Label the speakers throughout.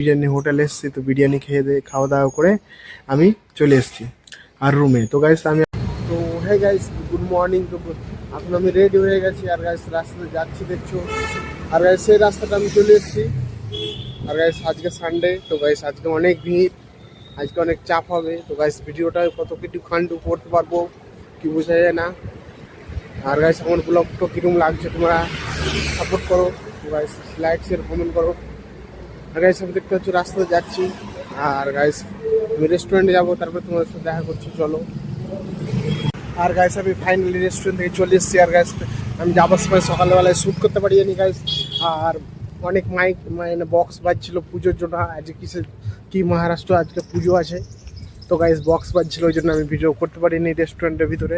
Speaker 1: বিরিয়ানি হোটেলে এসেছি, তো বিরিয়ানি খাওয়া দাওয়া করে আমি চলে এসেছি আর রুমে। তো গাইস আমি তো হ্যাঁ গাইস, গুড মর্নিং। তো এখন আমি রেডি হয়ে গেছি আর গাইস রাস্তাতে যাচ্ছি দেখছো। আর গাইস সেই রাস্তাটা আমি চলে এসেছি। আর গাইস আজকে সানডে, তো গাইস আজকে অনেক ভিড়, আজকে অনেক চাপ হবে। তো গাইস ভিডিওটা কত কিছু খান্ডু করতে পারবো কি বোঝা যায় না। আর গাইস আমার ব্লগটা কিরকম লাগছে তোমরা সাপোর্ট করো। তো গাইস লাইক শেয়ার কমেন্ট করো। আর গাইস আমি দেখতে পাচ্ছি রাস্তাতে যাচ্ছি। আর গাইস আমি রেস্টুরেন্টে যাবো, তারপর তোমাদের সাথে দেখা করছি, চলো। আর গাইস আমি ফাইনালি রেস্টুরেন্ট থেকে চলে এসেছি। আর গাইস আমি যাবার সময় সকালবেলায় শ্যুট করতে পারিনি গাইস। আর অনেক মাইক মানে বক্স বাজছিল পুজোর জন্য। আজকে কি মহারাষ্ট্র আজকে পুজো আছে, তো গাইস বক্স বাজছিল, ওই জন্য আমি ভিডিও করতে পারিনি রেস্টুরেন্টের ভিতরে।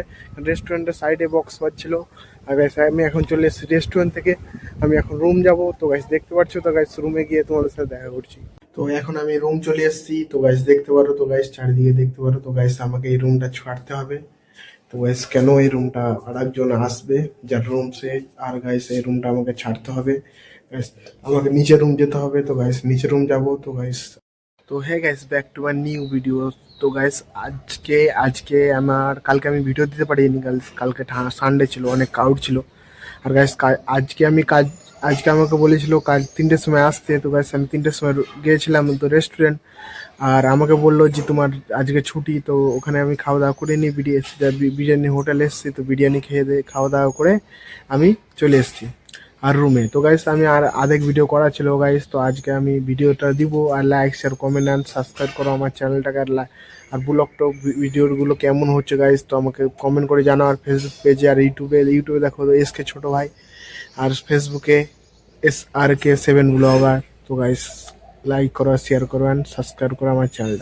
Speaker 1: রেস্টুরেন্টের সাইডে বক্স বাজছিল। আর গাইস আমি এখন চলে এসেছি রেস্টুরেন্ট থেকে, আমি এখন রুম যাব। তো গাইস দেখতে পাচ্ছ, তো গাইস রুমে গিয়ে তোমাদের সাথে দেখা করছি। তো এখন আমি রুম চলে এসেছি, তো গাইস দেখতে পারো, তো গাইস চারিদিকে দেখতে পারো। তো গাইস আমাকে এই রুমটা ছাড়তে হবে। তো গাইস কেন এই রুমটা আর একজন আসবে যার রুম সে, আর গাইস এই রুমটা আমাকে ছাড়তে হবে। গাইস আমাকে নিচের রুম যেতে হবে। তো গাইস নিচের রুম যাব। তো গাইস তো হ্যাঁ guys, back to my new video. তো গাইস আজকে আজকে আমার কালকে আমি ভিডিও দিতে পারিনি গাইস, কালকে সানডে ছিল, অনেক ক্রাউড ছিল। আর গাইস আজকে আমাকে বলেছিল কাল 3টের সময় আসতে। তো গাইস আমি 3টের সময় গিয়েছিলাম তো রেস্টুরেন্ট। আর আমাকে বললো যে তোমার আজকে ছুটি। তো ওখানে আমি খাওয়া দাওয়া করে নিই, বিরিয়ানি হোটেলে এসেছি, তো বিরিয়ানি খাওয়া দাওয়া করে আমি চলে এসেছি আর রুমে। তো গাইস আমি আর আধেক ভিডিও করা ছিল গাইস, তো আজকে আমি ভিডিওটা দিব। আর like share comment and subscribe করো আমার চ্যানেলটাকে। আর ব্লগটা ভিডিওগুলো কেমন হচ্ছে গাইস, তো আমাকে কমেন্ট করে জানাও। আর ফেসবুক পেজে আর ইউটিউবে দেখো এসকে ছোট ভাই, আর ফেসবুকে SRK7 ব্লগার। তো গাইস লাইক করো, শেয়ার করো অ্যান্ড সাবস্ক্রাইব করো আমার চ্যানেলটা।